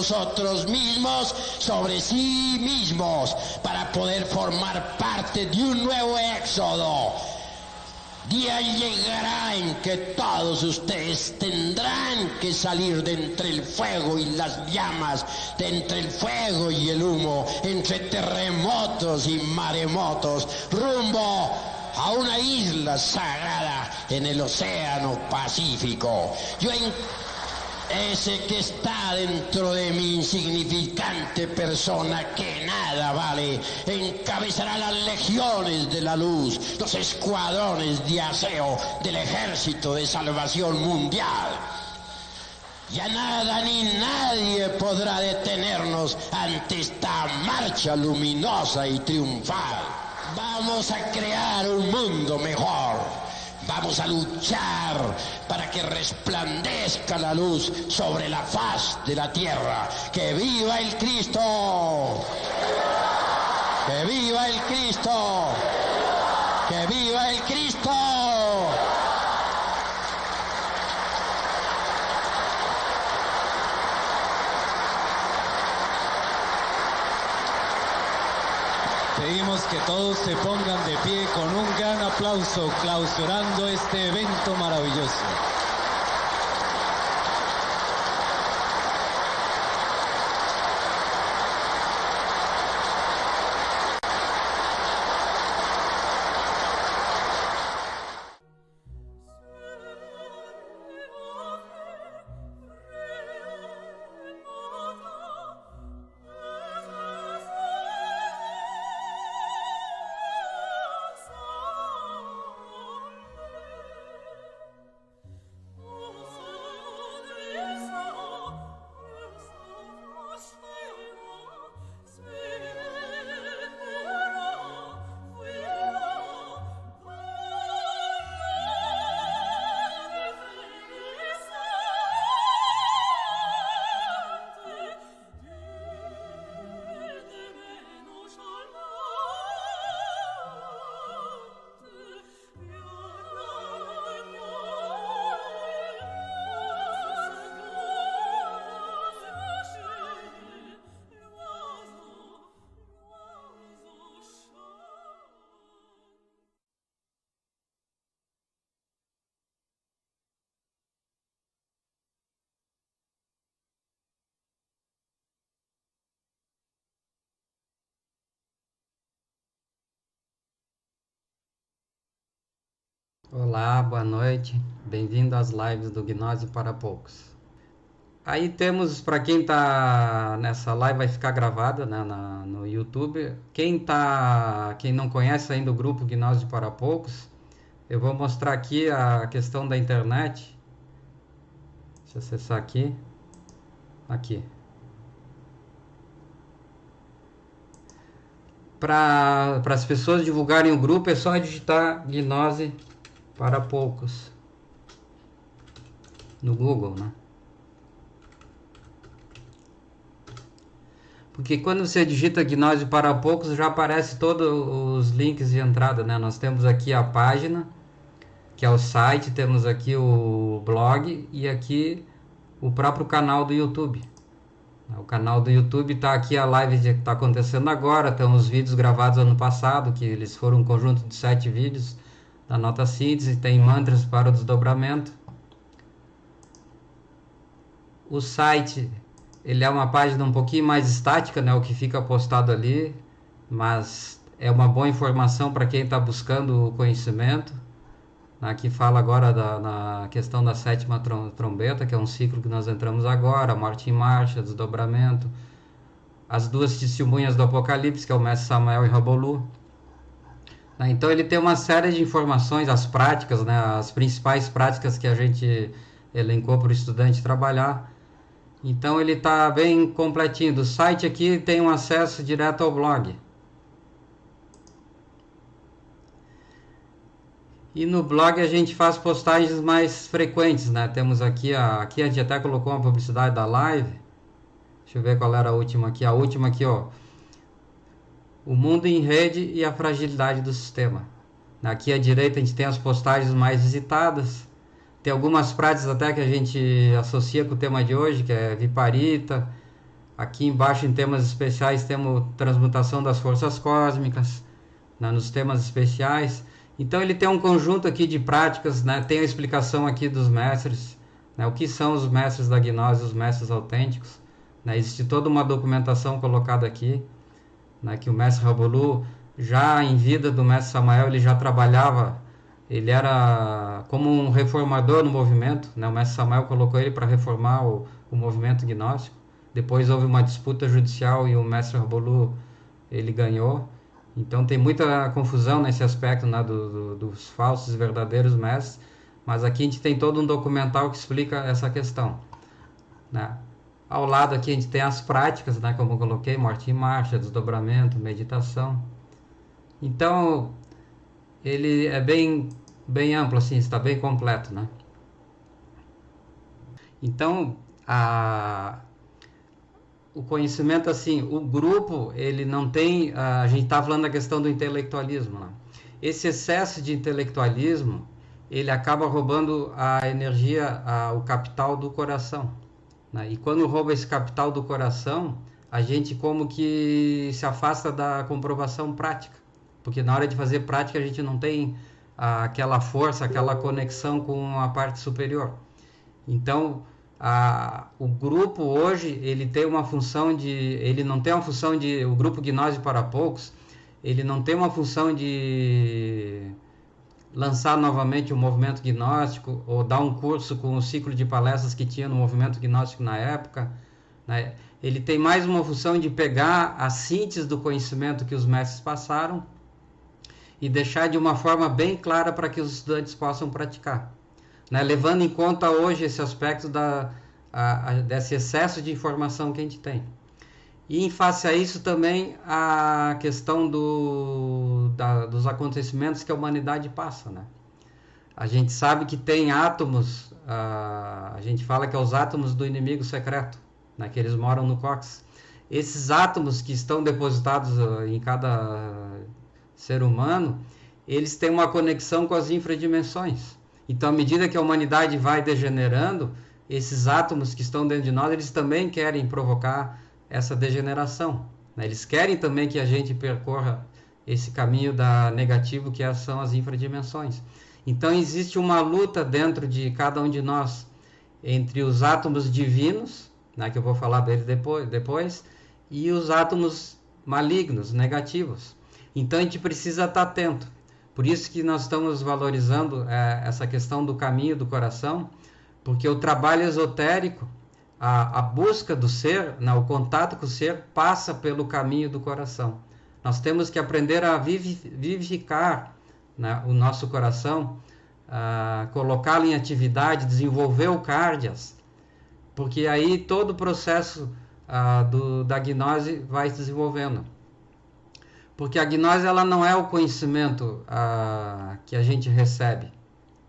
nosotros mismos sobre sí mismos para poder formar parte de un nuevo éxodo. Día llegará en que todos ustedes tendrán que salir de entre el fuego y las llamas, de entre el fuego y el humo, entre terremotos y maremotos, rumbo a una isla sagrada en el océano Pacífico. Ese que está dentro de mi insignificante persona que nada vale, encabezará las legiones de la luz, los escuadrones de aseo del ejército de salvación mundial. Ya nada ni nadie podrá detenernos ante esta marcha luminosa y triunfal. Vamos a crear un mundo mejor. Vamos a luchar para que resplandezca la luz sobre la faz de la tierra. ¡Que viva el Cristo! ¡Que viva el Cristo! ¡Que viva el Cristo! Pedimos que todos se pongan de pie con un gran aplauso, clausurando este evento maravilloso. Olá, boa noite, bem-vindo às lives do Gnose para Poucos. Aí temos, para quem está nessa live, vai ficar gravada, né, no YouTube. Quem não conhece ainda o grupo Gnose para Poucos, eu vou mostrar aqui a questão da internet. Deixa eu acessar aqui. Aqui. Para as pessoas divulgarem o grupo, é só digitar Gnose para Poucos no Google, né? Porque quando você digita Gnose para Poucos, já aparece todos os links de entrada, né? Nós temos aqui a página, que é o site, temos aqui o blog e aqui o próprio canal do YouTube. O canal do YouTube está aqui, a live que está acontecendo agora, estão os vídeos gravados ano passado, que eles foram um conjunto de 7 vídeos da nota síntese, tem mantras para o desdobramento. O site, ele é uma página um pouquinho mais estática, né, o que fica postado ali, mas é uma boa informação para quem está buscando o conhecimento. Aqui fala agora na questão da sétima trombeta, que é um ciclo que nós entramos agora, a morte em marcha, desdobramento, as duas testemunhas do Apocalipse, que é o mestre Samael e Rabolu. Então ele tem uma série de informações, as práticas, né, as principais práticas que a gente elencou para o estudante trabalhar. Então ele está bem completinho. Do site aqui tem um acesso direto ao blog. E no blog a gente faz postagens mais frequentes, né? Temos aqui a gente até colocou uma publicidade da live. Deixa eu ver qual era a última aqui. A última aqui, ó. O mundo em rede e a fragilidade do sistema. Aqui à direita a gente tem as postagens mais visitadas. Tem algumas práticas até que a gente associa com o tema de hoje, que é Viparita, Aqui embaixo, em temas especiais, temos transmutação das forças cósmicas, né, nos temas especiais. Então ele tem um conjunto aqui de práticas, né, tem a explicação aqui dos mestres, né, o que são os mestres da gnose, os mestres autênticos. Né, existe toda uma documentação colocada aqui, né, que o mestre Rabolu, já em vida do mestre Samael, ele já trabalhava, ele era como um reformador no movimento, né, o mestre Samael colocou ele para reformar o movimento gnóstico. Depois houve uma disputa judicial e o mestre Rabolu, ele ganhou. Então tem muita confusão nesse aspecto, né, dos falsos e verdadeiros mestres, mas aqui a gente tem todo um documental que explica essa questão, né? Ao lado aqui a gente tem as práticas, né, como eu coloquei, morte em marcha, desdobramento, meditação. Então ele é bem amplo, assim, está bem completo, né? Então o conhecimento, assim, o grupo, ele não tem, a gente está falando da questão do intelectualismo, né? Esse excesso de intelectualismo, ele acaba roubando a energia, o capital do coração, né? E quando rouba esse capital do coração, a gente como que se afasta da comprovação prática, porque na hora de fazer prática a gente não tem aquela força, aquela conexão com a parte superior. Então, o grupo hoje, ele tem uma função ele não tem uma função de, o grupo Gnose para Poucos, ele não tem uma função de lançar novamente o movimento gnóstico, ou dar um curso com o ciclo de palestras que tinha no movimento gnóstico na época, né? Ele tem mais uma função de pegar a síntese do conhecimento que os mestres passaram e deixar de uma forma bem clara para que os estudantes possam praticar, né? Levando em conta hoje esse aspecto desse excesso de informação que a gente tem. E em face a isso também a questão dos acontecimentos que a humanidade passa, né? A gente sabe que tem átomos, a gente fala que é os átomos do inimigo secreto, né, que eles moram no cóccix. Esses átomos que estão depositados em cada ser humano, eles têm uma conexão com as infradimensões. Então, à medida que a humanidade vai degenerando, esses átomos que estão dentro de nós, eles também querem provocar essa degeneração, né? Eles querem também que a gente percorra esse caminho negativo que são as infradimensões. Então existe uma luta dentro de cada um de nós entre os átomos divinos, né, que eu vou falar dele depois, e os átomos malignos, negativos. Então a gente precisa estar atento. Por isso que nós estamos valorizando essa questão do caminho do coração, porque o trabalho esotérico, a busca do ser, né, o contato com o ser, passa pelo caminho do coração. Nós temos que aprender a vivificar, né, o nosso coração, colocá-lo em atividade, desenvolver o cárdias, porque aí todo o processo da gnose vai se desenvolvendo. Porque a gnose, ela não é o conhecimento que a gente recebe,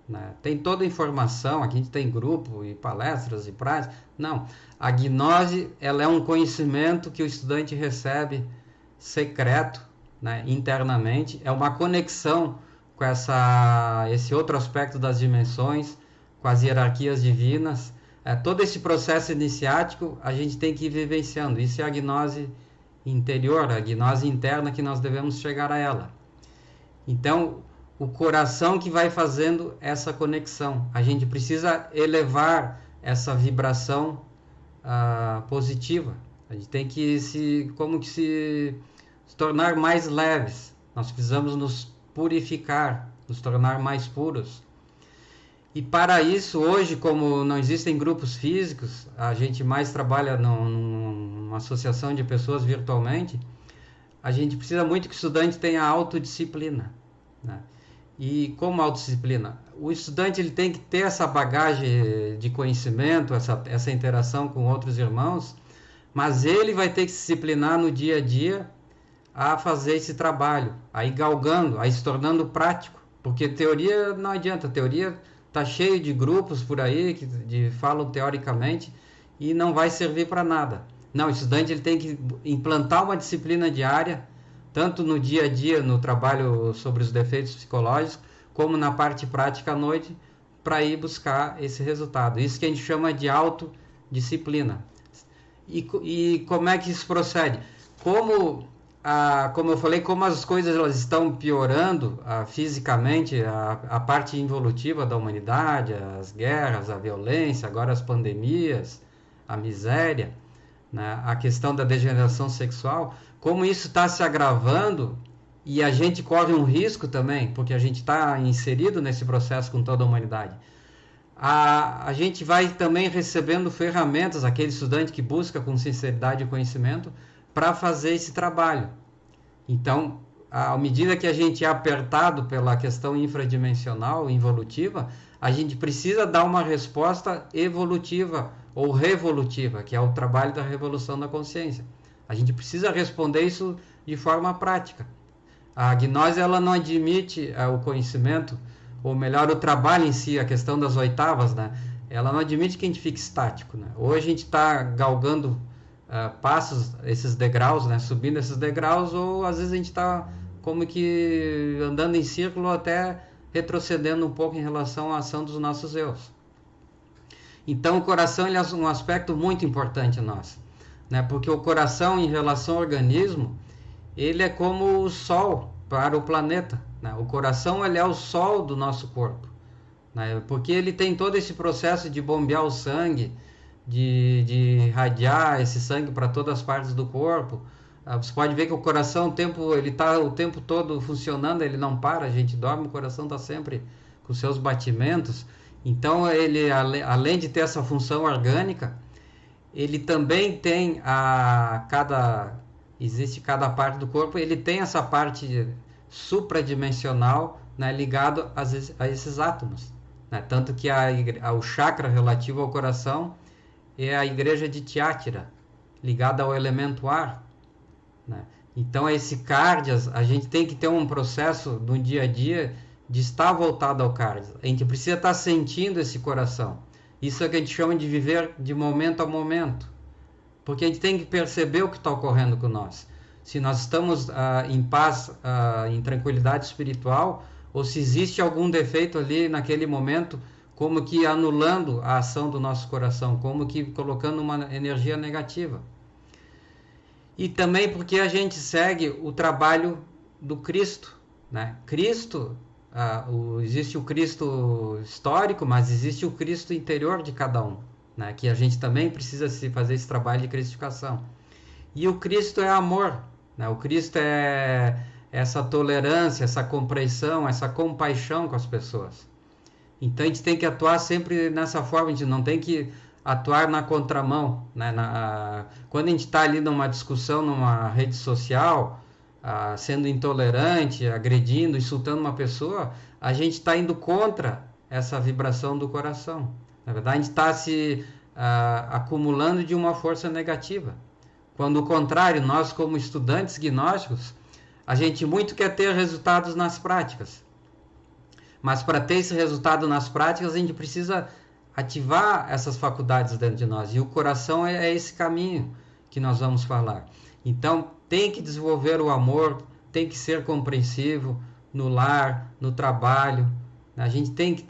né? Tem toda a informação, aqui a gente tem grupo e palestras e práticas. Não, a gnose, ela é um conhecimento que o estudante recebe secreto, né, internamente. É uma conexão com esse outro aspecto das dimensões, com as hierarquias divinas. Todo esse processo iniciático a gente tem que ir vivenciando. Isso é a gnose interior, a gnose interna, que nós devemos chegar a ela. Então, o coração que vai fazendo essa conexão. A gente precisa elevar essa vibração positiva. A gente tem que se tornar mais leves. Nós precisamos nos purificar, nos tornar mais puros. E para isso, hoje, como não existem grupos físicos, a gente mais trabalha numa associação de pessoas virtualmente, a gente precisa muito que o estudante tenha autodisciplina, né? E como autodisciplina? O estudante, ele tem que ter essa bagagem de conhecimento, essa interação com outros irmãos, mas ele vai ter que se disciplinar no dia a dia a fazer esse trabalho, a ir galgando, a ir se tornando prático, porque teoria não adianta, teoria está cheio de grupos por aí que falam teoricamente e não vai servir para nada. Não, o estudante, ele tem que implantar uma disciplina diária, tanto no dia a dia, no trabalho sobre os defeitos psicológicos, como na parte prática à noite, para ir buscar esse resultado. Isso que a gente chama de autodisciplina. E como é que isso procede? Como eu falei, como as coisas elas estão piorando fisicamente, a parte involutiva da humanidade, as guerras, a violência, agora as pandemias, a miséria, né, a questão da degeneração sexual, como isso está se agravando e a gente corre um risco também, porque a gente está inserido nesse processo com toda a humanidade. A gente vai também recebendo ferramentas, aquele estudante que busca com sinceridade e conhecimento, para fazer esse trabalho. Então, à medida que a gente é apertado pela questão infradimensional, involutiva, a gente precisa dar uma resposta evolutiva ou revolutiva, que é o trabalho da revolução da consciência. A gente precisa responder isso de forma prática. A gnose ela não admite o conhecimento, ou melhor, o trabalho em si, a questão das oitavas, né? Ela não admite que a gente fique estático, né? Ou a gente está galgando passos, esses degraus, né? Subindo esses degraus, ou às vezes a gente está como que andando em círculo, até retrocedendo um pouco em relação à ação dos nossos eus. Então o coração ele é um aspecto muito importante a nós, né? Porque o coração em relação ao organismo, ele é como o sol para o planeta, né? O coração ele é o sol do nosso corpo, né? Porque ele tem todo esse processo de bombear o sangue, de irradiar esse sangue para todas as partes do corpo. Você pode ver que o coração ele está o tempo todo funcionando, ele não para, a gente dorme, o coração está sempre com seus batimentos. Então ele, além de ter essa função orgânica, ele também tem existe cada parte do corpo, ele tem essa parte supradimensional, né, ligado a esses átomos, né? Tanto que o chakra relativo ao coração é a igreja de Thyatira, ligada ao elemento ar, né? Então esse cardias, a gente tem que ter um processo no dia a dia de estar voltado ao cardias. A gente precisa estar sentindo esse coração. Isso é o que a gente chama de viver de momento a momento, porque a gente tem que perceber o que está ocorrendo com nós. Se nós estamos em paz, em tranquilidade espiritual, ou se existe algum defeito ali naquele momento, como que anulando a ação do nosso coração, como que colocando uma energia negativa. E também porque a gente segue o trabalho do Cristo, né? Cristo, existe o Cristo histórico, mas existe o Cristo interior de cada um, né? Que a gente também precisa se fazer esse trabalho de cristificação. E o Cristo é amor, né? O Cristo é essa tolerância, essa compreensão, essa compaixão com as pessoas. Então a gente tem que atuar sempre nessa forma, a gente não tem que atuar na contramão, né? Quando a gente está ali numa discussão, numa rede social, sendo intolerante, agredindo, insultando uma pessoa, a gente está indo contra essa vibração do coração. Na verdade, a gente está se acumulando de uma força negativa. Quando o contrário, nós como estudantes gnósticos, a gente muito quer ter resultados nas práticas. Mas para ter esse resultado nas práticas, a gente precisa ativar essas faculdades dentro de nós. E o coração é esse caminho que nós vamos falar. Então, tem que desenvolver o amor, tem que ser compreensivo no lar, no trabalho. A gente tem que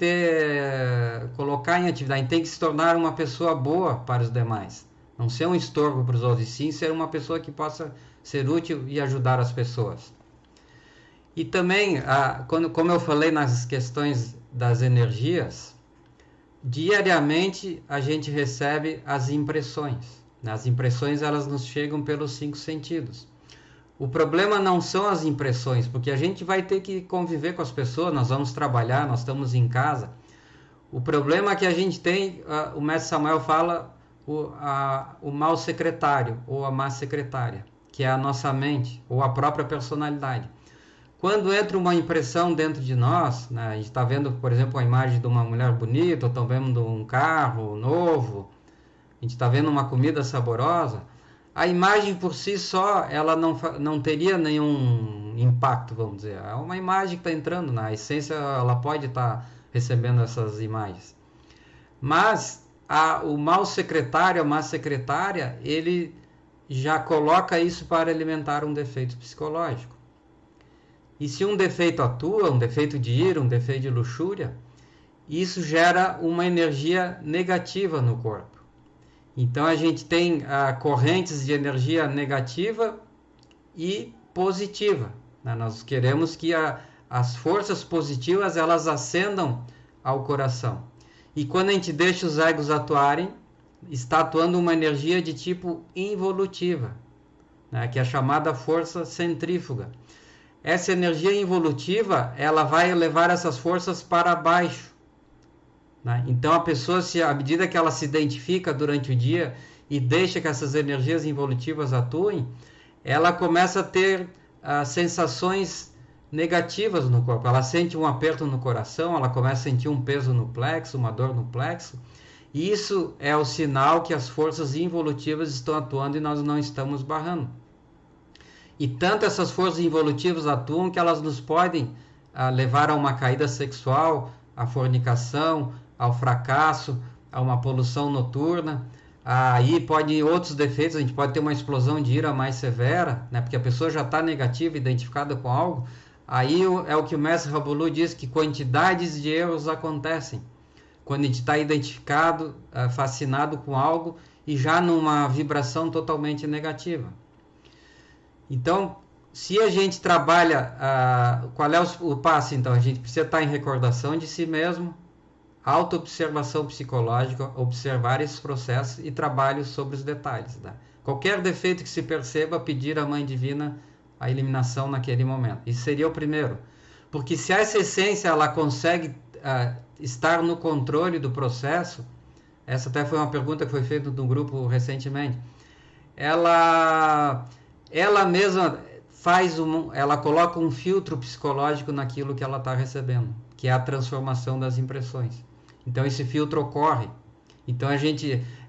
colocar em atividade, tem que se tornar uma pessoa boa para os demais. Não ser um estorvo para os outros, e sim ser uma pessoa que possa ser útil e ajudar as pessoas. E também, como eu falei nas questões das energias, diariamente a gente recebe as impressões. As impressões elas nos chegam pelos 5 sentidos. O problema não são as impressões, porque a gente vai ter que conviver com as pessoas, nós vamos trabalhar, nós estamos em casa. O problema é que a gente tem, o mestre Samuel fala, o mau secretário ou a má secretária, que é a nossa mente ou a própria personalidade. Quando entra uma impressão dentro de nós, né, a gente está vendo, por exemplo, a imagem de uma mulher bonita, ou estão vendo um carro novo, a gente está vendo uma comida saborosa, a imagem por si só, ela não teria nenhum impacto, vamos dizer. É uma imagem que está entrando, na essência ela pode estar recebendo essas imagens. Mas o mau secretário, a má secretária, ele já coloca isso para alimentar um defeito psicológico. E se um defeito atua, um defeito de ira, um defeito de luxúria, isso gera uma energia negativa no corpo. Então a gente tem correntes de energia negativa e positiva, né? Nós queremos que as forças positivas elas ascendam ao coração. E quando a gente deixa os egos atuarem, está atuando uma energia de tipo involutiva, né? Que é a chamada força centrífuga. Essa energia involutiva ela vai levar essas forças para baixo, né? Então a pessoa, à medida que ela se identifica durante o dia e deixa que essas energias involutivas atuem, ela começa a ter sensações negativas no corpo. Ela sente um aperto no coração, ela começa a sentir um peso no plexo, uma dor no plexo. E isso é o sinal que as forças involutivas estão atuando e nós não estamos barrando. E tanto essas forças involutivas atuam que elas nos podem levar a uma caída sexual, à fornicação, ao fracasso, a uma poluição noturna. Aí pode outros defeitos, a gente pode ter uma explosão de ira mais severa, né? Porque a pessoa já está negativa, identificada com algo. Aí é o que o mestre Rabolu diz, que quantidades de erros acontecem quando a gente está identificado, fascinado com algo e já numa vibração totalmente negativa. Então, se a gente trabalha, qual é o passo então? A gente precisa estar em recordação de si mesmo, autoobservação psicológica, observar esses processos e trabalho sobre os detalhes, tá? Qualquer defeito que se perceba, pedir à Mãe Divina a eliminação naquele momento. Isso seria o primeiro. Porque se essa essência ela consegue estar no controle do processo, essa até foi uma pergunta que foi feita no grupo recentemente, ela mesma ela coloca um filtro psicológico naquilo que ela está recebendo, que é a transformação das impressões. Então esse filtro ocorre. Então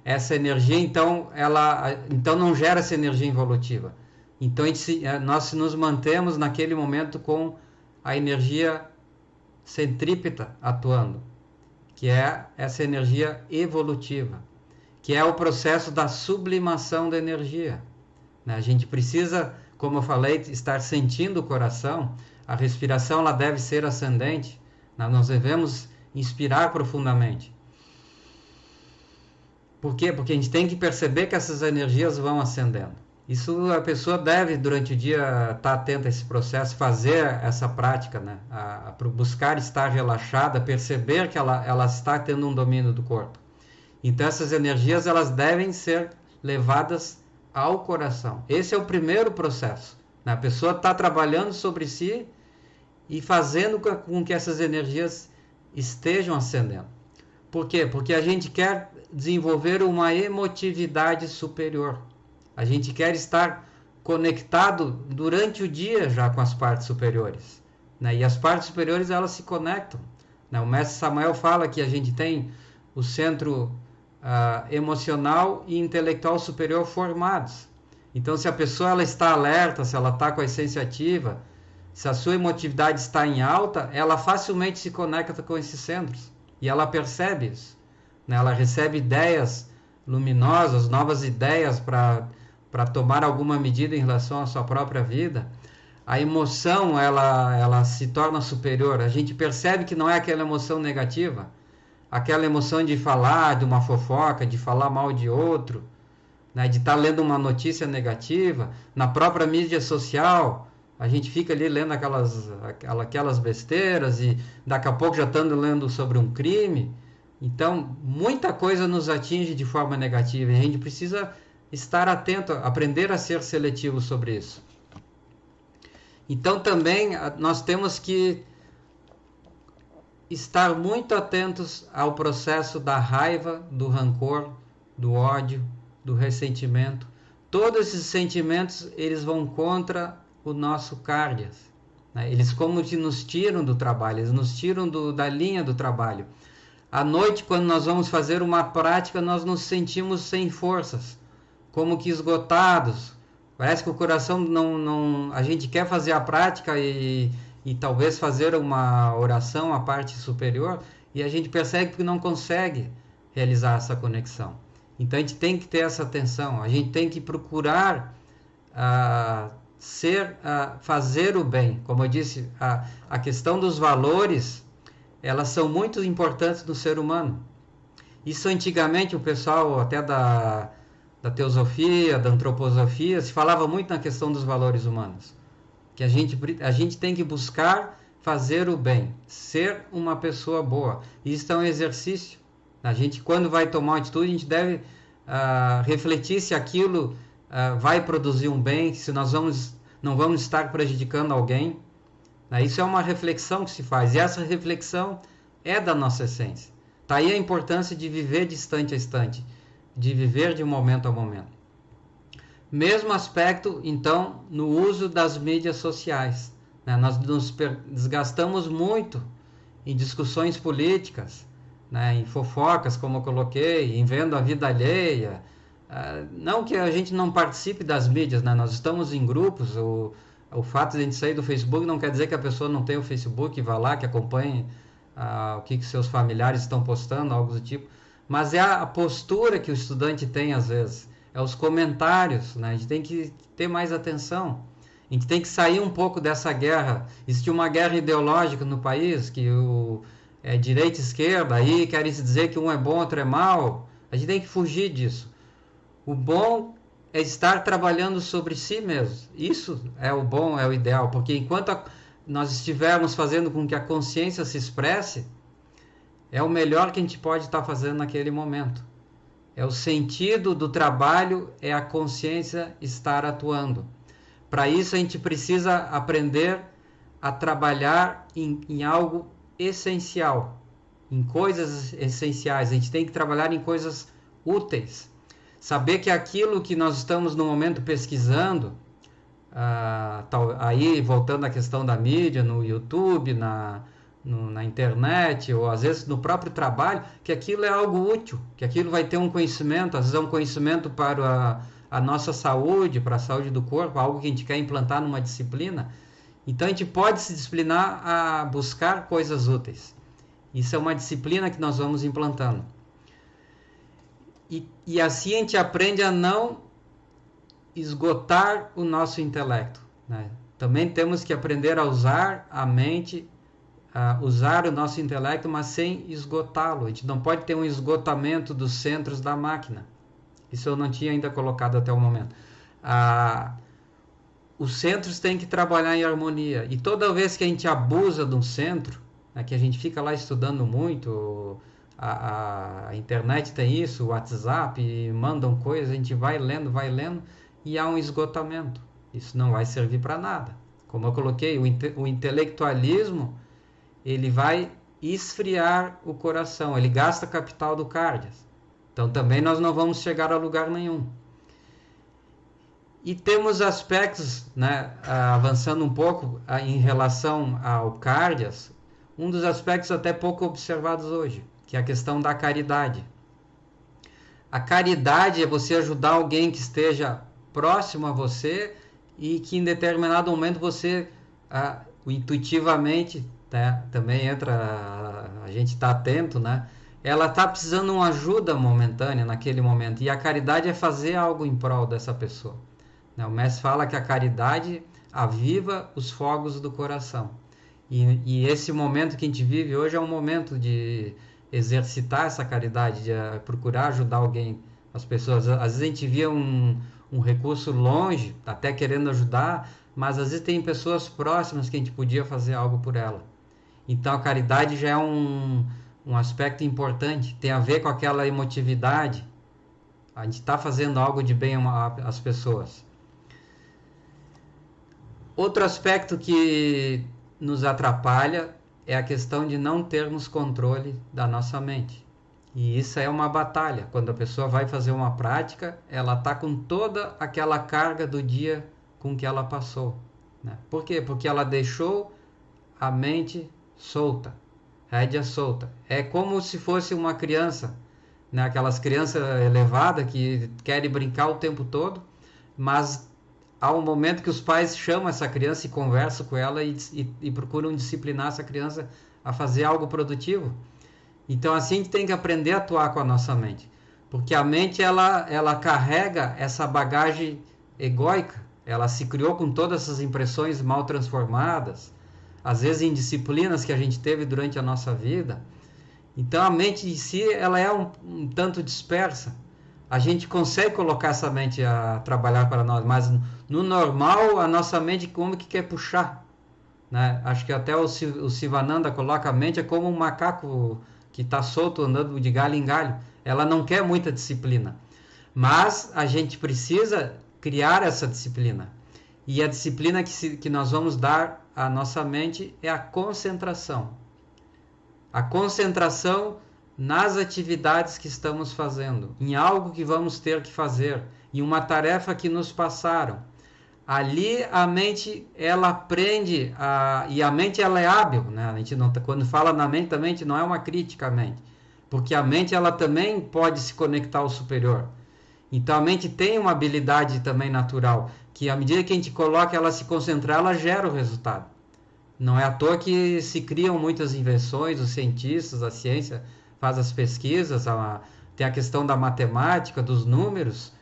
essa energia, então não gera essa energia involutiva. Então nós nos mantemos naquele momento com a energia centrípeta atuando, que é essa energia evolutiva, que é o processo da sublimação da energia, né? A gente precisa, como eu falei, estar sentindo o coração. A respiração ela deve ser ascendente, né? Nós devemos inspirar profundamente. Por quê? Porque a gente tem que perceber que essas energias vão ascendendo. Isso a pessoa deve, durante o dia, estar atenta a esse processo, fazer essa prática, né? Buscar estar relaxada, perceber que ela está tendo um domínio do corpo. Então essas energias elas devem ser levadas ao coração. Esse é o primeiro processo, né? A pessoa está trabalhando sobre si e fazendo com que essas energias estejam ascendendo. Por quê? Porque a gente quer desenvolver uma emotividade superior. A gente quer estar conectado durante o dia já com as partes superiores, né? E as partes superiores elas se conectam, né? O mestre Samael fala que a gente tem o centro emocional e intelectual superior formados. Então se a pessoa ela está alerta, se ela está com a essência ativa, se a sua emotividade está em alta, ela facilmente se conecta com esses centros e ela percebe isso, né? Ela recebe ideias luminosas, novas ideias para tomar alguma medida em relação à sua própria vida. A emoção ela se torna superior. A gente percebe que não é aquela emoção negativa, aquela emoção de falar de uma fofoca, de falar mal de outro, né? De estar lendo uma notícia negativa. Na própria mídia social, a gente fica ali lendo aquelas besteiras e daqui a pouco já estando lendo sobre um crime. Então, muita coisa nos atinge de forma negativa e a gente precisa estar atento, aprender a ser seletivo sobre isso. Então, também nós temos que estar muito atentos ao processo da raiva, do rancor, do ódio, do ressentimento. Todos esses sentimentos, eles vão contra o nosso cardias, né? Eles como que nos tiram do trabalho, eles nos tiram da linha do trabalho. À noite, quando nós vamos fazer uma prática, nós nos sentimos sem forças, como que esgotados. Parece que o coração não... A gente quer fazer a prática e talvez fazer uma oração à parte superior, e a gente percebe que não consegue realizar essa conexão. Então a gente tem que ter essa atenção, a gente tem que procurar fazer o bem. Como eu disse, a questão dos valores, elas são muito importantes no ser humano. Isso antigamente o pessoal até da teosofia, da antroposofia, se falava muito na questão dos valores humanos. Que a gente tem que buscar fazer o bem, ser uma pessoa boa. Isso é um exercício. A gente, quando vai tomar uma atitude, a gente deve refletir se aquilo vai produzir um bem, se nós não vamos estar prejudicando alguém. Isso é uma reflexão que se faz, e essa reflexão é da nossa essência. Está aí a importância de viver de instante a instante, de viver de momento a momento. Mesmo aspecto, então, no uso das mídias sociais. Nós nos desgastamos muito em discussões políticas, em fofocas, como eu coloquei, em vendo a vida alheia. Não que a gente não participe das mídias, nós estamos em grupos. O fato de a gente sair do Facebook não quer dizer que a pessoa não tem o Facebook e vá lá, que acompanhe o que seus familiares estão postando, algo do tipo. Mas é a postura que o estudante tem às vezes, é os comentários, a gente tem que ter mais atenção. A gente tem que sair um pouco dessa guerra. Existe uma guerra ideológica no país, que é direita e esquerda, aí querem dizer que um é bom, outro é mal. A gente tem que fugir disso. O bom é estar trabalhando sobre si mesmo. Isso é o bom, é o ideal, porque enquanto nós estivermos fazendo com que a consciência se expresse, é o melhor que a gente pode estar fazendo naquele momento. É o sentido do trabalho, é a consciência estar atuando. Para isso a gente precisa aprender a trabalhar em algo essencial, em coisas essenciais. A gente tem que trabalhar em coisas úteis. Saber que aquilo que nós estamos no momento pesquisando, aí voltando à questão da mídia, no YouTube, na internet, ou às vezes no próprio trabalho, que aquilo é algo útil, que aquilo vai ter um conhecimento, às vezes é um conhecimento para a nossa saúde, para a saúde do corpo, algo que a gente quer implantar numa disciplina. Então a gente pode se disciplinar a buscar coisas úteis. Isso é uma disciplina que nós vamos implantando. E assim a gente aprende a não esgotar o nosso intelecto. Também temos que aprender a usar a mente, a usar o nosso intelecto, mas sem esgotá-lo. A gente não pode ter um esgotamento dos centros da máquina. Isso eu não tinha ainda colocado até o momento. Os centros têm que trabalhar em harmonia. E toda vez que a gente abusa de um centro, que a gente fica lá estudando muito, a internet tem isso, o WhatsApp, mandam coisas, a gente vai lendo, e há um esgotamento. Isso não vai servir para nada. Como eu coloquei, o intelectualismo, ele vai esfriar o coração, ele gasta capital do cardias. Então também nós não vamos chegar a lugar nenhum. E temos aspectos, avançando um pouco em relação ao cardias, um dos aspectos até pouco observados hoje, que é a questão da caridade. A caridade é você ajudar alguém que esteja próximo a você e que em determinado momento você, intuitivamente, também entra, a gente está atento, ela está precisando de uma ajuda momentânea naquele momento, e a caridade é fazer algo em prol dessa pessoa. O mestre fala que a caridade aviva os fogos do coração, e esse momento que a gente vive hoje é um momento de exercitar essa caridade, de procurar ajudar alguém, as pessoas. Às vezes a gente via um recurso longe, até querendo ajudar, mas às vezes tem pessoas próximas que a gente podia fazer algo por ela. Então a caridade já é um aspecto importante, tem a ver com aquela emotividade. A gente está fazendo algo de bem às pessoas. Outro aspecto que nos atrapalha é a questão de não termos controle da nossa mente. E isso é uma batalha. Quando a pessoa vai fazer uma prática, ela está com toda aquela carga do dia com que ela passou. Por quê? Porque ela deixou a mente solta, rédea solta. É como se fosse uma criança, aquelas crianças elevadas que querem brincar o tempo todo, mas há um momento que os pais chamam essa criança e conversam com ela e procuram disciplinar essa criança a fazer algo produtivo. Então assim a gente tem que aprender a atuar com a nossa mente, porque a mente ela carrega essa bagagem egóica, ela se criou com todas essas impressões mal transformadas, às vezes em disciplinas que a gente teve durante a nossa vida, Então a mente em si, ela é um tanto dispersa. A gente consegue colocar essa mente a trabalhar para nós, mas no normal a nossa mente como que quer puxar, né? Acho que até o Sivananda coloca a mente como um macaco que está solto andando de galho em galho. Ela não quer muita disciplina, mas a gente precisa criar essa disciplina. E a disciplina que nós vamos dar à nossa mente é a concentração. A concentração nas atividades que estamos fazendo, em algo que vamos ter que fazer, em uma tarefa que nos passaram. Ali a mente, ela aprende, e a mente ela é hábil, né? A gente não, quando fala na mente, a mente não é uma crítica à mente, porque a mente ela também pode se conectar ao superior. Então a mente tem uma habilidade também natural, que à medida que a gente coloca ela se concentrar, ela gera o resultado. Não é à toa que se criam muitas invenções, os cientistas, a ciência faz as pesquisas, tem a questão da matemática, dos números,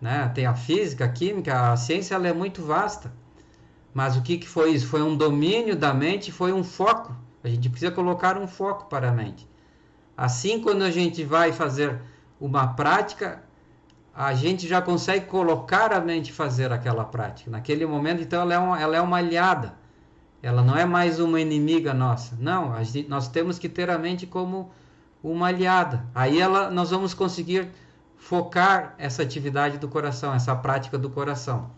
né? Tem a física, a química, a ciência ela é muito vasta. Mas o que foi isso? Foi um domínio da mente, foi um foco. A gente precisa colocar um foco para a mente. Assim, quando a gente vai fazer uma prática, a gente já consegue colocar a mente fazer aquela prática. Naquele momento, então, ela é uma aliada. Ela não é mais uma inimiga nossa. Não, nós temos que ter a mente como uma aliada. Aí nós vamos conseguir focar essa atividade do coração, essa prática do coração.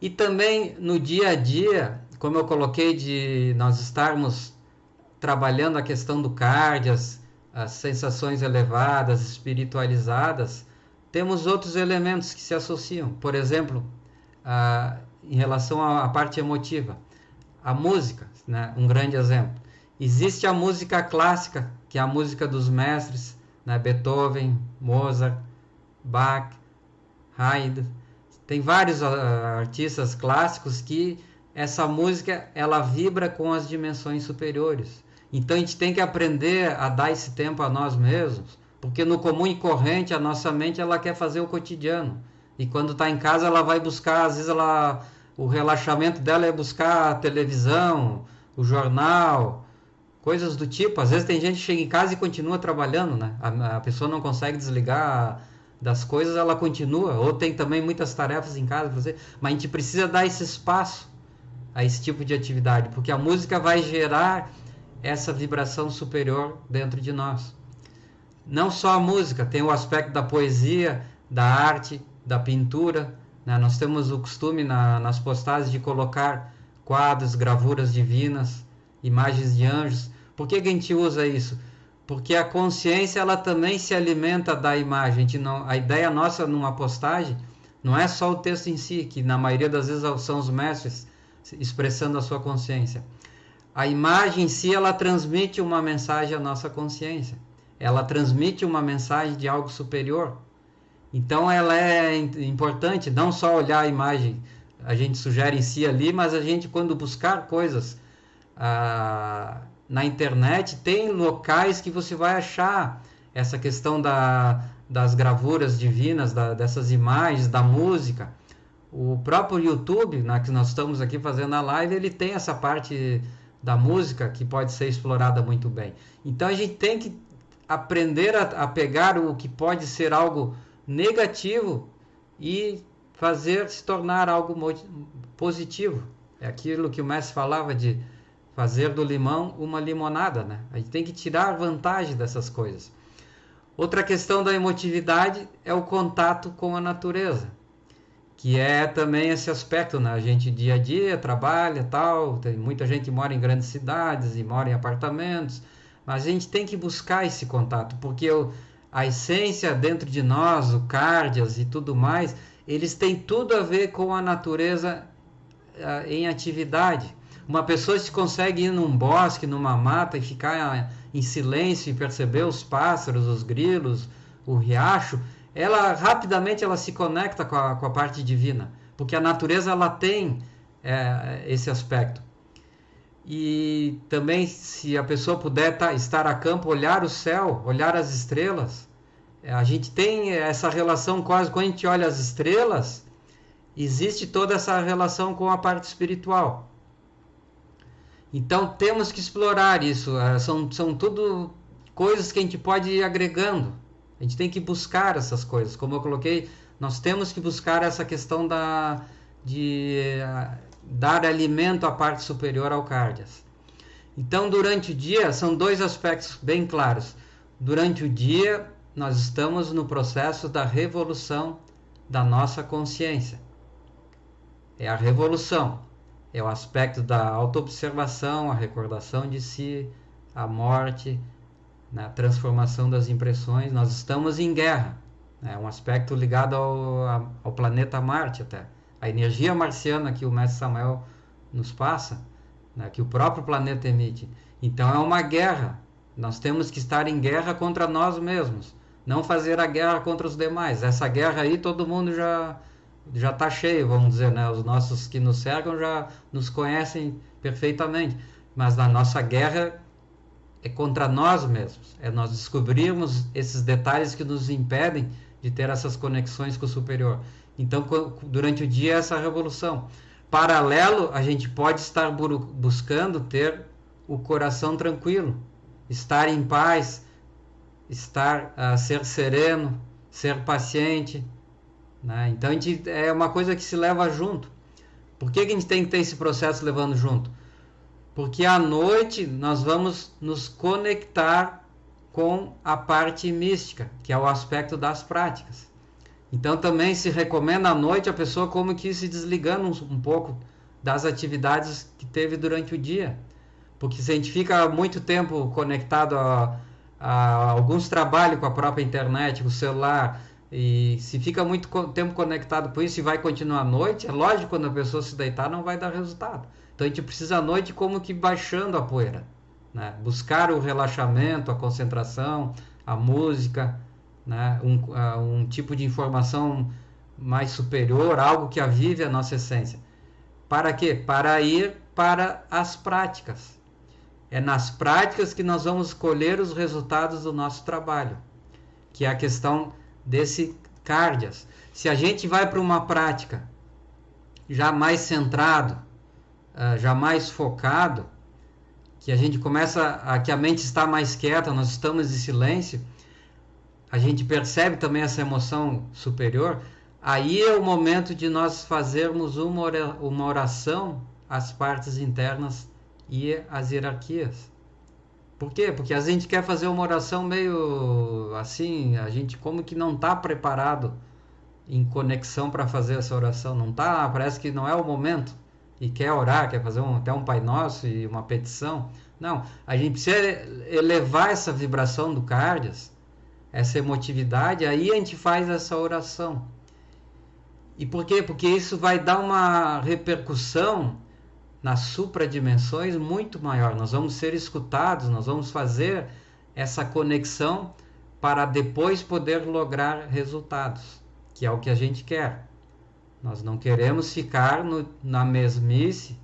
E também no dia a dia, como eu coloquei, de nós estarmos trabalhando a questão do cardio, as sensações elevadas, espiritualizadas, temos outros elementos que se associam. Por exemplo, em relação à parte emotiva, a música, né? Um grande exemplo. Existe a música clássica, que é a música dos mestres, né? Beethoven, Mozart, Bach, Haydn. Tem vários artistas clássicos que essa música ela vibra com as dimensões superiores. Então a gente tem que aprender a dar esse tempo a nós mesmos, porque no comum e corrente a nossa mente ela quer fazer o cotidiano. E quando está em casa ela vai buscar, às vezes o relaxamento dela é buscar a televisão, o jornal, coisas do tipo. Às vezes tem gente que chega em casa e continua trabalhando, né? A pessoa não consegue desligar das coisas, ela continua. Ou tem também muitas tarefas em casa para fazer, mas a gente precisa dar esse espaço a esse tipo de atividade, porque a música vai gerar essa vibração superior dentro de nós. Não só a música, tem o aspecto da poesia, da arte, da pintura, né? Nós temos o costume nas postagens de colocar quadros, gravuras divinas, imagens de anjos. Por que a gente usa isso? Porque a consciência ela também se alimenta da imagem. A ideia nossa numa postagem não é só o texto em si, que na maioria das vezes são os mestres expressando a sua consciência. A imagem em si ela transmite uma mensagem à nossa consciência. Ela transmite uma mensagem de algo superior. Então ela é importante não só olhar a imagem, a gente sugere em si ali, mas a gente quando buscar coisas na internet, tem locais que você vai achar essa questão das gravuras divinas, dessas imagens, da música. O próprio YouTube, que nós estamos aqui fazendo a live, ele tem essa parte da música que pode ser explorada muito bem. Então a gente tem que aprender a pegar o que pode ser algo negativo e fazer se tornar algo positivo. É aquilo que o mestre falava de fazer do limão uma limonada, né? A gente tem que tirar vantagem dessas coisas. Outra questão da emotividade é o contato com a natureza, que é também esse aspecto, né? A gente dia a dia trabalha tal, tem muita gente que mora em grandes cidades e mora em apartamentos, mas a gente tem que buscar esse contato, porque a essência dentro de nós, o cardias e tudo mais, eles têm tudo a ver com a natureza em atividade. Uma pessoa se consegue ir num bosque, numa mata e ficar em silêncio e perceber os pássaros, os grilos, o riacho, ela rapidamente ela se conecta com a parte divina, porque a natureza ela tem esse aspecto. E também, se a pessoa puder estar a campo, olhar o céu, olhar as estrelas, a gente tem essa relação quase, quando a gente olha as estrelas, existe toda essa relação com a parte espiritual. Então temos que explorar isso. São tudo coisas que a gente pode ir agregando. A gente tem que buscar essas coisas. Como eu coloquei, nós temos que buscar essa questão de dar alimento à parte superior ao Cárdias. Então, durante o dia, são dois aspectos bem claros. Durante o dia, nós estamos no processo da revolução da nossa consciência. É a revolução. É o aspecto da autoobservação, a recordação de si, a morte, a transformação das impressões. Nós estamos em guerra. É um aspecto ligado ao planeta Marte até. A energia marciana que o Mestre Samael nos passa, né, que o próprio planeta emite. Então é uma guerra. Nós temos que estar em guerra contra nós mesmos. Não fazer a guerra contra os demais. Essa guerra aí todo mundo já está cheio, vamos dizer, né? Os nossos que nos cercam já nos conhecem perfeitamente. Mas a nossa guerra é contra nós mesmos. É nós descobrirmos esses detalhes que nos impedem de ter essas conexões com o superior. Então, durante o dia, essa revolução. Paralelo, a gente pode estar buscando ter o coração tranquilo, estar em paz, ser sereno, ser paciente, né? Então, é uma coisa que se leva junto. Por que a gente tem que ter esse processo levando junto? Porque à noite nós vamos nos conectar com a parte mística, que é o aspecto das práticas. Então também se recomenda à noite a pessoa como que se desligando um pouco das atividades que teve durante o dia. Porque se a gente fica muito tempo conectado a alguns trabalhos com a própria internet, com o celular, e se fica muito tempo conectado com isso e vai continuar à noite, é lógico que quando a pessoa se deitar não vai dar resultado. Então a gente precisa à noite como que baixando a poeira, né? Buscar o relaxamento, a concentração, a música, né? Um tipo de informação mais superior, algo que avive a nossa essência. Para quê? Para ir para as práticas. É nas práticas que nós vamos colher os resultados do nosso trabalho, que é a questão desse Cárdias. Se a gente vai para uma prática já mais centrado, já mais focado, que a gente que a mente está mais quieta, nós estamos em silêncio, a gente percebe também essa emoção superior, aí é o momento de nós fazermos uma oração às partes internas e às hierarquias. Por quê? Porque a gente quer fazer uma oração meio assim, a gente como que não está preparado em conexão para fazer essa oração, não está, parece que não é o momento, e quer orar, quer fazer até um Pai Nosso e uma petição. Não, a gente precisa elevar essa vibração do Cárdias, essa emotividade, aí a gente faz essa oração. E por quê? Porque isso vai dar uma repercussão nas supradimensões muito maior. Nós vamos ser escutados, nós vamos fazer essa conexão para depois poder lograr resultados, que é o que a gente quer. Nós não queremos ficar na mesmice,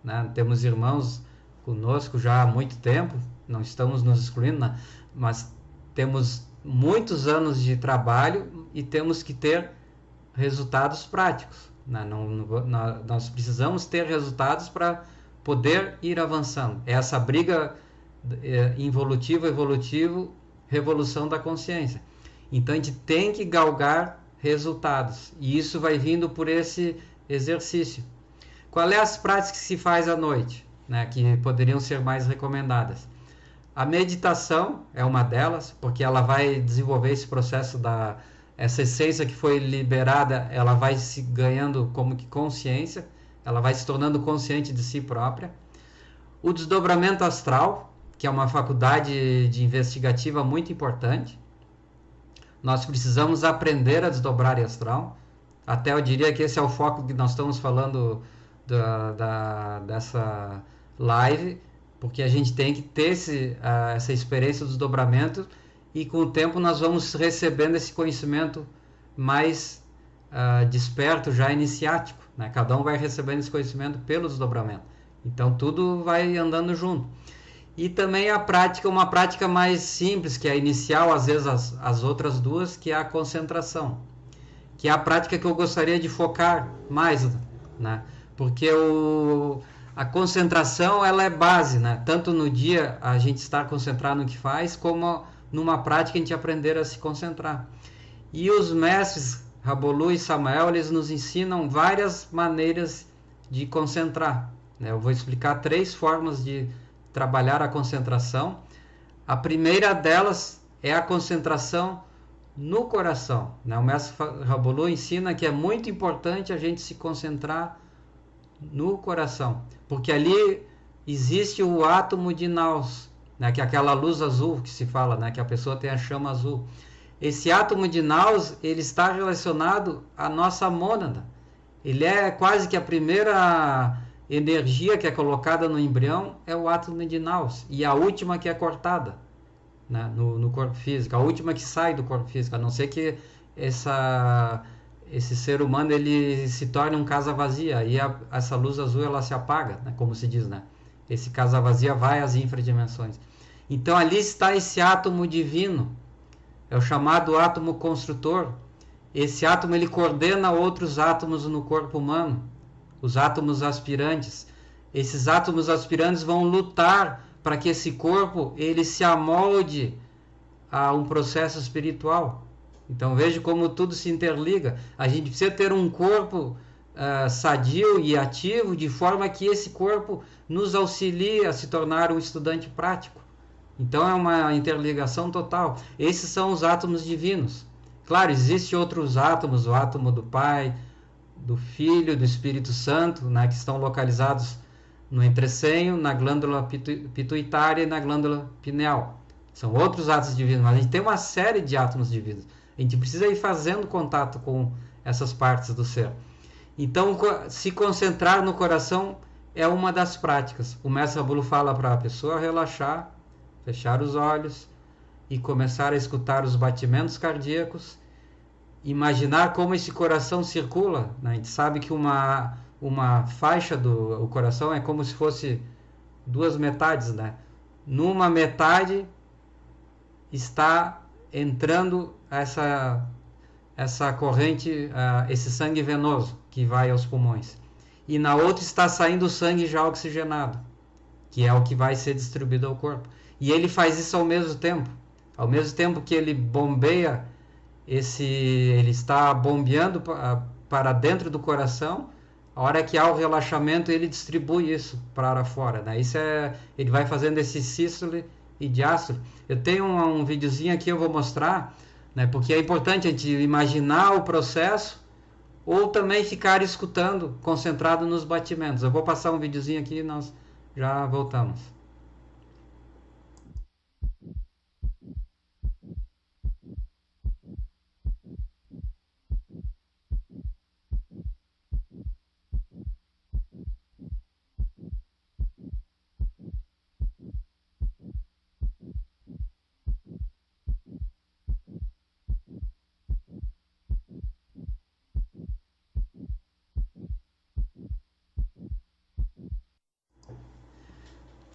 né? Temos irmãos conosco já há muito tempo, não estamos nos excluindo, né? Mas temos muitos anos de trabalho e temos que ter resultados práticos. Nós precisamos ter resultados para poder ir avançando. É essa briga involutivo, evolutivo, revolução da consciência. Então a gente tem que galgar resultados, e isso vai vindo por esse exercício. Qual é as práticas que se faz à noite, né, que poderiam ser mais recomendadas? A meditação é uma delas, porque ela vai desenvolver esse processo essa essência que foi liberada, ela vai se ganhando como que consciência, ela vai se tornando consciente de si própria. O desdobramento astral, que é uma faculdade de investigativa muito importante. Nós precisamos aprender a desdobrar astral. Até eu diria que esse é o foco que nós estamos falando dessa live, porque a gente tem que ter essa experiência do desdobramento, e com o tempo nós vamos recebendo esse conhecimento mais desperto, já iniciático, né? Cada um vai recebendo esse conhecimento pelo desdobramento. Então tudo vai andando junto. E também a prática, uma prática mais simples, que é a inicial, às vezes as outras duas, que é a concentração, que é a prática que eu gostaria de focar mais, né? Porque A concentração, ela é base, né? Tanto no dia a gente estar concentrado no que faz, como numa prática a gente aprender a se concentrar. E os mestres Rabolu e Samael, eles nos ensinam várias maneiras de concentrar, né? Eu vou explicar 3 formas de trabalhar a concentração. A primeira delas é a concentração no coração, né? O mestre Rabolu ensina que é muito importante a gente se concentrar no coração, porque ali existe o átomo de Naus, né? Que é aquela luz azul que se fala, né? Que a pessoa tem a chama azul. Esse átomo de Naus, ele está relacionado à nossa mônada. Ele é quase que a primeira energia que é colocada no embrião, é o átomo de Naus, e a última que é cortada, né, no corpo físico, a última que sai do corpo físico, a não ser que esse ser humano ele se torne um casa vazia, e essa luz azul ela se apaga, né, como se diz, né? Esse casa vazia vai às infradimensões. Então ali está esse átomo divino, é o chamado átomo construtor. Esse átomo ele coordena outros átomos no corpo humano, os átomos aspirantes. Esses átomos aspirantes vão lutar para que esse corpo ele se amolde a um processo espiritual. Então veja como tudo se interliga. A gente precisa ter um corpo sadio e ativo, de forma que esse corpo nos auxilie a se tornar um estudante prático. Então é uma interligação total. Esses são os átomos divinos. Claro, existem outros átomos, o átomo do Pai, do Filho, do Espírito Santo, né, que estão localizados no entrecenho, na glândula pituitária e na glândula pineal. São outros átomos divinos, mas a gente tem uma série de átomos divinos. A gente precisa ir fazendo contato com essas partes do ser. Então, se concentrar no coração é uma das práticas. O mestre Rabolu fala para a pessoa relaxar, fechar os olhos e começar a escutar os batimentos cardíacos, imaginar como esse coração circula, né? A gente sabe que uma faixa do coração é como se fosse 2 metades, né? Numa metade está entrando essa corrente, esse sangue venoso que vai aos pulmões, e na outra está saindo o sangue já oxigenado, que é o que vai ser distribuído ao corpo. E ele faz isso ao mesmo tempo que ele bombeia ele está bombeando para dentro do coração. A hora que há o relaxamento, ele distribui isso para fora, né? Ele vai fazendo esse sístole e diástole. Eu tenho um videozinho aqui, eu vou mostrar, né? Porque é importante a gente imaginar o processo ou também ficar escutando, concentrado nos batimentos. Eu vou passar um videozinho aqui e nós já voltamos.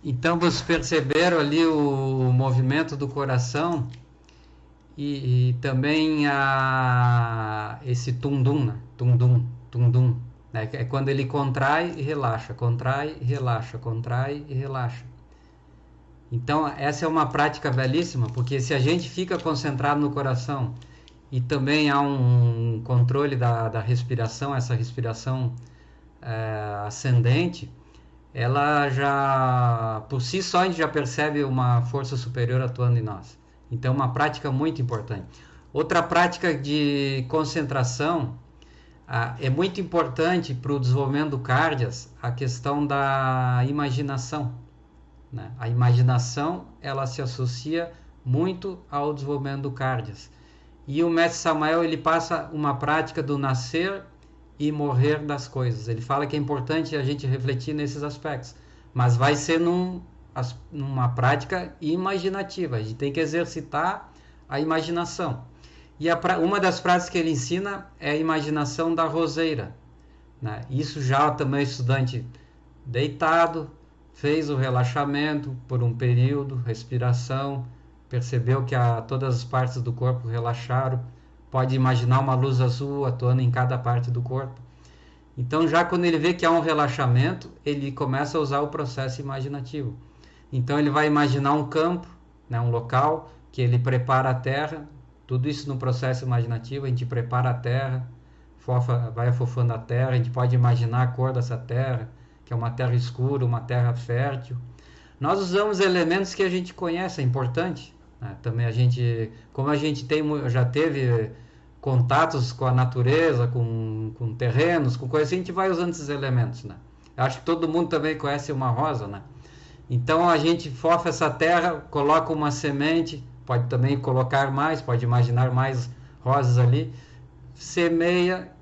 Então vocês perceberam ali o movimento do coração e também esse tum-dum, né? Tum-dum, tum-dum, né? É quando ele contrai e relaxa, contrai e relaxa, contrai e relaxa. Então essa é uma prática belíssima, porque se a gente fica concentrado no coração e também há um controle da respiração, essa respiração ascendente, ela já, por si só, a gente já percebe uma força superior atuando em nós. Então, uma prática muito importante. Outra prática de concentração, é muito importante para o desenvolvimento do Kárdias, a questão da imaginação, né? A imaginação, ela se associa muito ao desenvolvimento do Kárdias. E o mestre Samael, ele passa uma prática do nascer e morrer das coisas. Ele fala que é importante a gente refletir nesses aspectos, mas vai ser numa prática imaginativa. A gente tem que exercitar a imaginação. E uma das práticas que ele ensina é a imaginação da roseira, né? Isso já também o estudante deitado, fez o relaxamento por um período, respiração, percebeu que todas as partes do corpo relaxaram. Pode imaginar uma luz azul atuando em cada parte do corpo. Então, já quando ele vê que há um relaxamento, ele começa a usar o processo imaginativo. Então, ele vai imaginar um campo, né, um local, que ele prepara a terra, tudo isso no processo imaginativo, a gente prepara a terra, vai afofando a terra, a gente pode imaginar a cor dessa terra, que é uma terra escura, uma terra fértil. Nós usamos elementos que a gente conhece, é importante, né? Também como a gente já teve contatos com a natureza, com terrenos, com coisas assim, a gente vai usando esses elementos, né? Eu acho que todo mundo também conhece uma rosa, né? Então a gente fofa essa terra, coloca uma semente, pode também colocar mais, pode imaginar mais rosas ali, semeia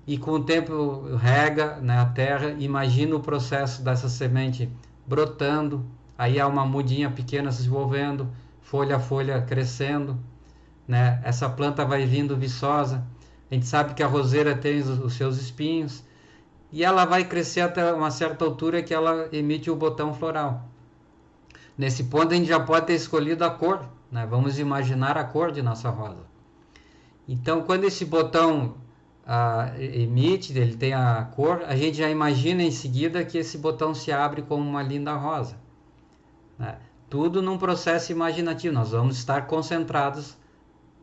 e com o tempo rega, né, a terra, imagina o processo dessa semente brotando, aí há uma mudinha pequena se desenvolvendo, folha a folha crescendo, né? Essa planta vai vindo viçosa, a gente sabe que a roseira tem os seus espinhos, e ela vai crescer até uma certa altura que ela emite o botão floral. Nesse ponto a gente já pode ter escolhido a cor, né? Vamos imaginar a cor de nossa rosa. Então, quando esse botão emite, ele tem a cor, a gente já imagina em seguida que esse botão se abre como uma linda rosa, né? Tudo num processo imaginativo, nós vamos estar concentrados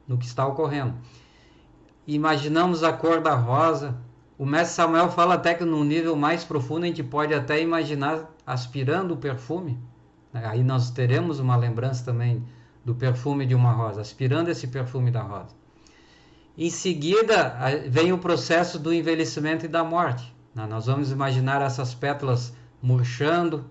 no que está ocorrendo. Imaginamos a cor da rosa. O mestre Samuel fala até que num nível mais profundo a gente pode até imaginar aspirando o perfume, né? Aí nós teremos uma lembrança também do perfume de uma rosa, aspirando esse perfume da rosa. Em seguida vem o processo do envelhecimento e da morte, né? Nós vamos imaginar essas pétalas murchando,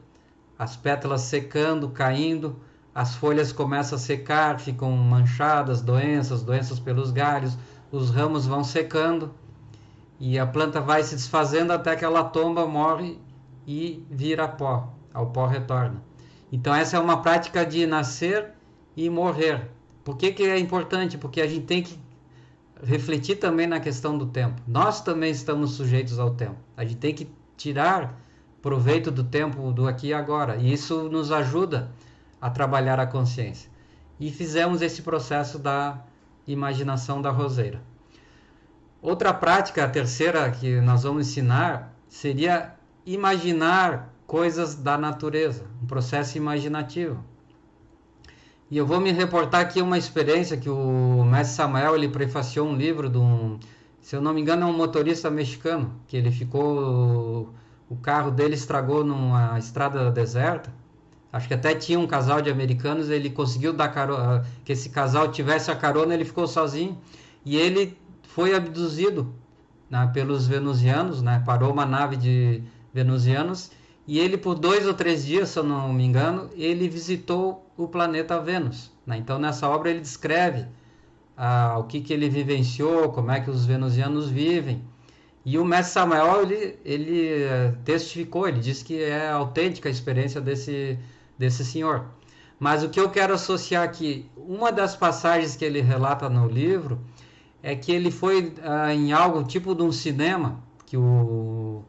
as pétalas secando, caindo, as folhas começam a secar, ficam manchadas, doenças pelos galhos, os ramos vão secando e a planta vai se desfazendo até que ela tomba, morre e vira pó, ao pó retorna. Então essa é uma prática de nascer e morrer. Por que é importante? Porque a gente tem que refletir também na questão do tempo. Nós também estamos sujeitos ao tempo. A gente tem que tirar proveito do tempo do aqui e agora. E isso nos ajuda a trabalhar a consciência. E fizemos esse processo da imaginação da roseira. Outra prática, a terceira que nós vamos ensinar, seria imaginar coisas da natureza, um processo imaginativo. E eu vou me reportar aqui uma experiência que o mestre Samuel, ele prefaciou um livro de se eu não me engano, é um motorista mexicano, que ele ficou, o carro dele estragou numa estrada deserta. Acho que até tinha um casal de americanos, ele conseguiu dar carona, que esse casal tivesse a carona, ele ficou sozinho. E ele foi abduzido, né, pelos venusianos, né, parou uma nave de venusianos, e ele por 2 ou 3 dias, se eu não me engano, ele visitou o planeta Vênus, né? Então nessa obra ele descreve o que ele vivenciou, como é que os venusianos vivem. E o mestre Samuel, ele testificou, ele disse que é autêntica a experiência desse senhor. Mas o que eu quero associar aqui, uma das passagens que ele relata no livro, é que ele foi em algo tipo de um cinema, que o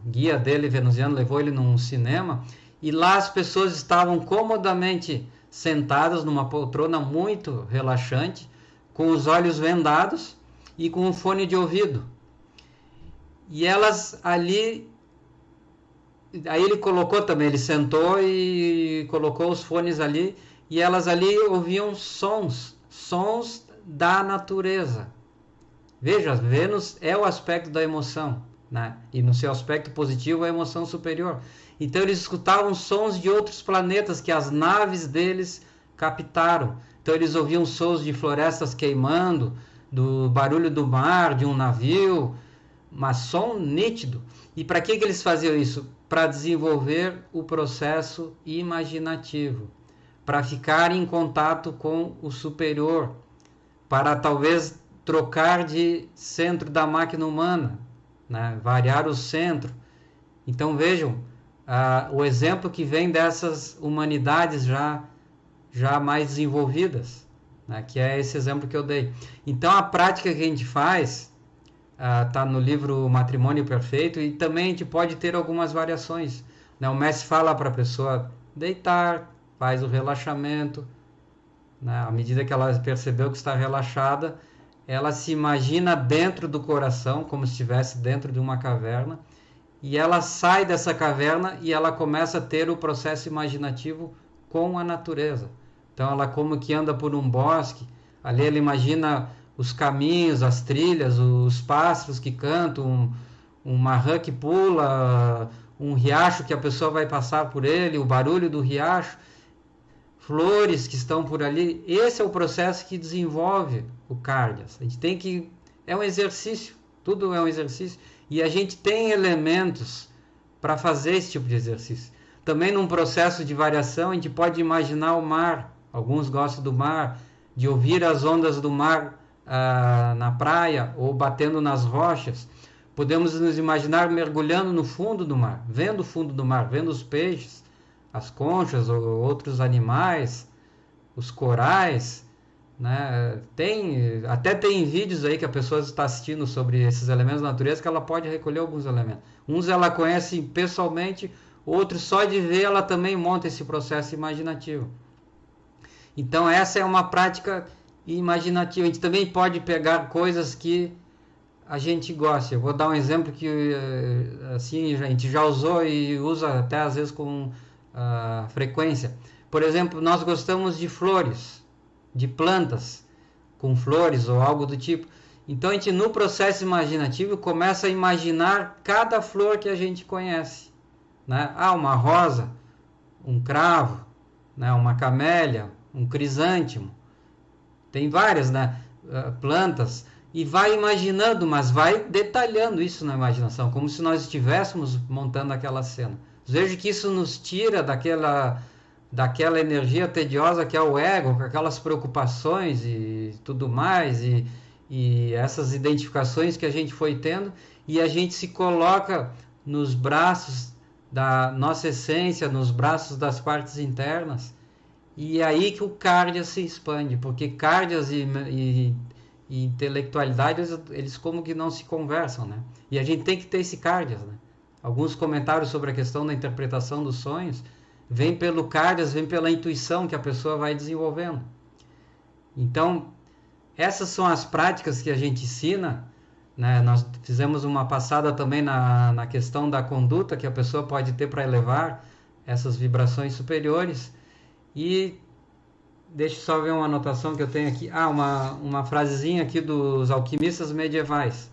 guia dele, venusiano, levou ele num cinema, e lá as pessoas estavam comodamente sentadas numa poltrona muito relaxante, com os olhos vendados e com um fone de ouvido. E elas ali, aí ele colocou também, ele sentou e colocou os fones ali, e elas ali ouviam sons da natureza. Veja, Vênus é o aspecto da emoção, né? E no seu aspecto positivo, a emoção superior. Então eles escutavam sons de outros planetas que as naves deles captaram. Então eles ouviam sons de florestas queimando, do barulho do mar, de um navio, mas som nítido. E para que eles faziam isso? Para desenvolver o processo imaginativo, para ficar em contato com o superior, para talvez trocar de centro da máquina humana, né? Variar o centro. Então vejam o exemplo que vem dessas humanidades já mais desenvolvidas, né? Que é esse exemplo que eu dei. Então a prática que a gente faz está no livro Matrimônio Perfeito, e também a gente pode ter algumas variações, né? O mestre fala para a pessoa deitar, faz o relaxamento, né? À medida que ela percebeu que está relaxada, ela se imagina dentro do coração, como se estivesse dentro de uma caverna, e ela sai dessa caverna e ela começa a ter o processo imaginativo com a natureza. Então ela como que anda por um bosque, ali ela imagina os caminhos, as trilhas, os pássaros que cantam, uma rã que pula, um riacho que a pessoa vai passar por ele, o barulho do riacho, flores que estão por ali. Esse é o processo que desenvolve o Cardias. A gente tem que... é um exercício, tudo é um exercício, e a gente tem elementos para fazer esse tipo de exercício. Também num processo de variação, a gente pode imaginar o mar. Alguns gostam do mar, de ouvir as ondas do mar na praia ou batendo nas rochas. Podemos nos imaginar mergulhando no fundo do mar, vendo o fundo do mar, vendo os peixes, as conchas ou outros animais, os corais, né? Até tem vídeos aí que a pessoa está assistindo sobre esses elementos da natureza, que ela pode recolher alguns elementos. Uns ela conhece pessoalmente, outros só de ver ela também monta esse processo imaginativo. Então essa é uma prática imaginativa. A gente também pode pegar coisas que a gente gosta. Eu vou dar um exemplo que assim, a gente já usou e usa até às vezes com frequência. Por exemplo, nós gostamos de flores, de plantas com flores ou algo do tipo. Então a gente no processo imaginativo começa a imaginar cada flor que a gente conhece, né? Uma rosa, um cravo, né? Uma camélia, um crisântemo. Tem várias, né? Plantas. E vai imaginando, mas vai detalhando isso na imaginação, como se nós estivéssemos montando aquela cena. Vejo que isso nos tira daquela energia tediosa que é o ego, com aquelas preocupações e tudo mais, e essas identificações que a gente foi tendo, e a gente se coloca nos braços da nossa essência, nos braços das partes internas, e é aí que o Cardias se expande, porque Cardias e intelectualidade, eles como que não se conversam, né? E a gente tem que ter esse Cardias, né? Alguns comentários sobre a questão da interpretação dos sonhos vem pelo Cardias, vem pela intuição que a pessoa vai desenvolvendo. Então, essas são as práticas que a gente ensina, né? Nós fizemos uma passada também na questão da conduta que a pessoa pode ter para elevar essas vibrações superiores. E deixa eu só ver uma anotação que eu tenho aqui. Uma frasezinha aqui dos alquimistas medievais.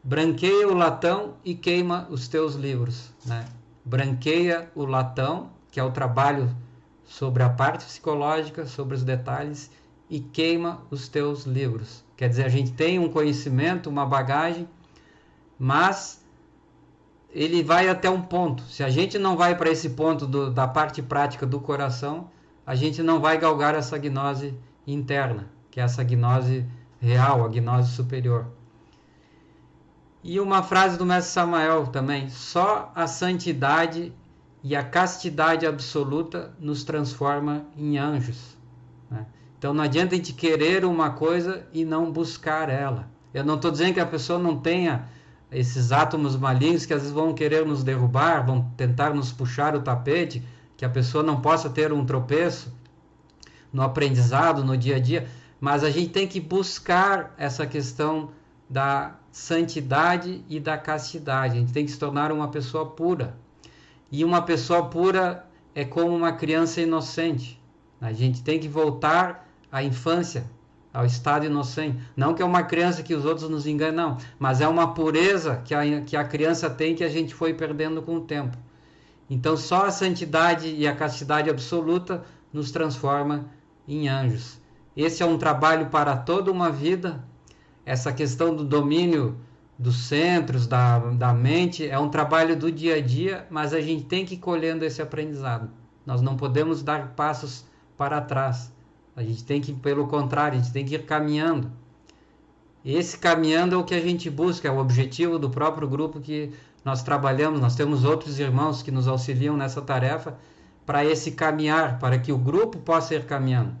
Branqueia o latão e queima os teus livros, né? Branqueia o latão, que é o trabalho sobre a parte psicológica, sobre os detalhes, e queima os teus livros. Quer dizer, a gente tem um conhecimento, uma bagagem, mas ele vai até um ponto. Se a gente não vai para esse ponto da parte prática do coração, a gente não vai galgar essa gnose interna, que é essa gnose real, a gnose superior. E uma frase do Mestre Samael também: só a santidade e a castidade absoluta nos transforma em anjos, né? Então não adianta a gente querer uma coisa e não buscar ela. Eu não estou dizendo que a pessoa não tenha esses átomos malignos que às vezes vão querer nos derrubar, vão tentar nos puxar o tapete, que a pessoa não possa ter um tropeço no aprendizado, no dia a dia, mas a gente tem que buscar essa questão da santidade e da castidade. A gente tem que se tornar uma pessoa pura. E uma pessoa pura é como uma criança inocente. A gente tem que voltar à infância, ao estado inocente. Não que é uma criança que os outros nos enganam, não, mas é uma pureza que a criança tem, que a gente foi perdendo com o tempo. Então só a santidade e a castidade absoluta nos transforma em anjos. Esse é um trabalho para toda uma vida. Essa questão do domínio dos centros, da mente, é um trabalho do dia a dia, mas a gente tem que ir colhendo esse aprendizado. Nós não podemos dar passos para trás. A gente tem que, pelo contrário, a gente tem que ir caminhando. Esse caminhando é o que a gente busca, é o objetivo do próprio grupo que nós trabalhamos. Nós temos outros irmãos que nos auxiliam nessa tarefa para esse caminhar, para que o grupo possa ir caminhando.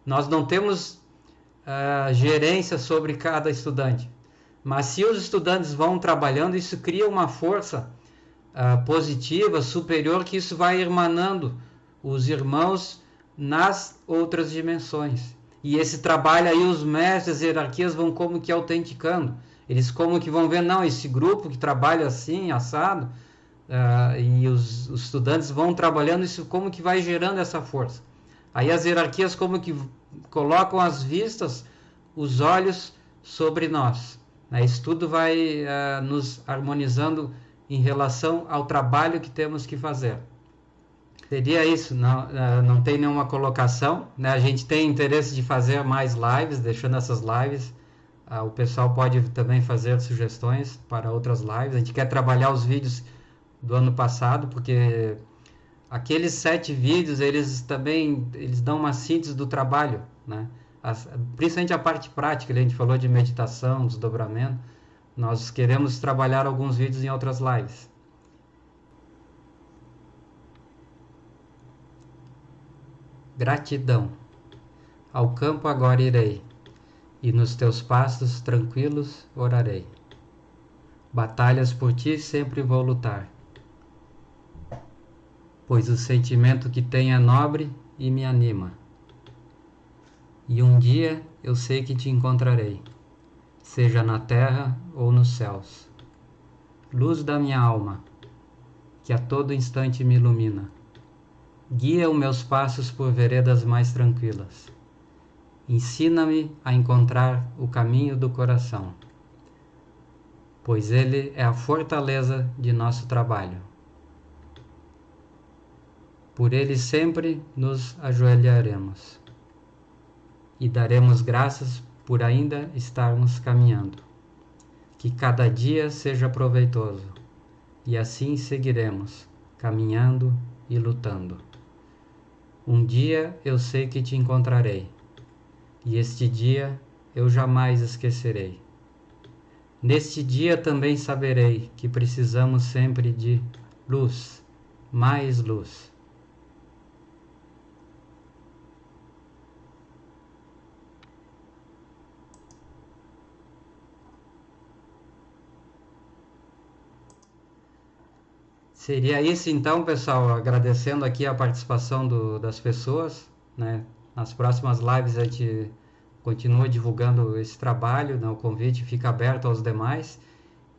Nós não temos gerência sobre cada estudante, mas se os estudantes vão trabalhando, isso cria uma força positiva, superior, que isso vai irmanando os irmãos nas outras dimensões. E esse trabalho aí, os mestres, as hierarquias vão como que autenticando. Eles como que vão ver, não, esse grupo que trabalha assim, assado, e os estudantes vão trabalhando, isso como que vai gerando essa força. Aí as hierarquias como que colocam as vistas, os olhos sobre nós. Isso tudo vai nos harmonizando em relação ao trabalho que temos que fazer. Seria isso, não tem nenhuma colocação, né? A gente tem interesse de fazer mais lives, deixando essas lives. O pessoal pode também fazer sugestões para outras lives. A gente quer trabalhar os vídeos do ano passado, porque aqueles 7 vídeos, eles dão uma síntese do trabalho, né? Principalmente a parte prática, a gente falou de meditação, desdobramento. Nós queremos trabalhar alguns vídeos em outras lives. Gratidão. Ao campo agora irei, e nos teus pastos tranquilos orarei. Batalhas por ti sempre vou lutar, pois o sentimento que tenho é nobre e me anima. E um dia eu sei que te encontrarei, seja na terra ou nos céus. Luz da minha alma, que a todo instante me ilumina, guia os meus passos por veredas mais tranquilas. Ensina-me a encontrar o caminho do coração, pois ele é a fortaleza de nosso trabalho. Por ele sempre nos ajoelharemos e daremos graças por ainda estarmos caminhando. Que cada dia seja proveitoso, e assim seguiremos, caminhando e lutando. Um dia eu sei que te encontrarei, e este dia eu jamais esquecerei. Neste dia também saberei que precisamos sempre de luz, mais luz. Seria isso então, pessoal, agradecendo aqui a participação das pessoas, né? Nas próximas lives a gente continua divulgando esse trabalho, né? O convite fica aberto aos demais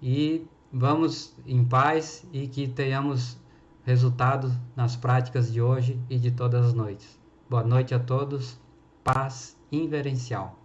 e vamos em paz e que tenhamos resultados nas práticas de hoje e de todas as noites. Boa noite a todos, paz inverencial.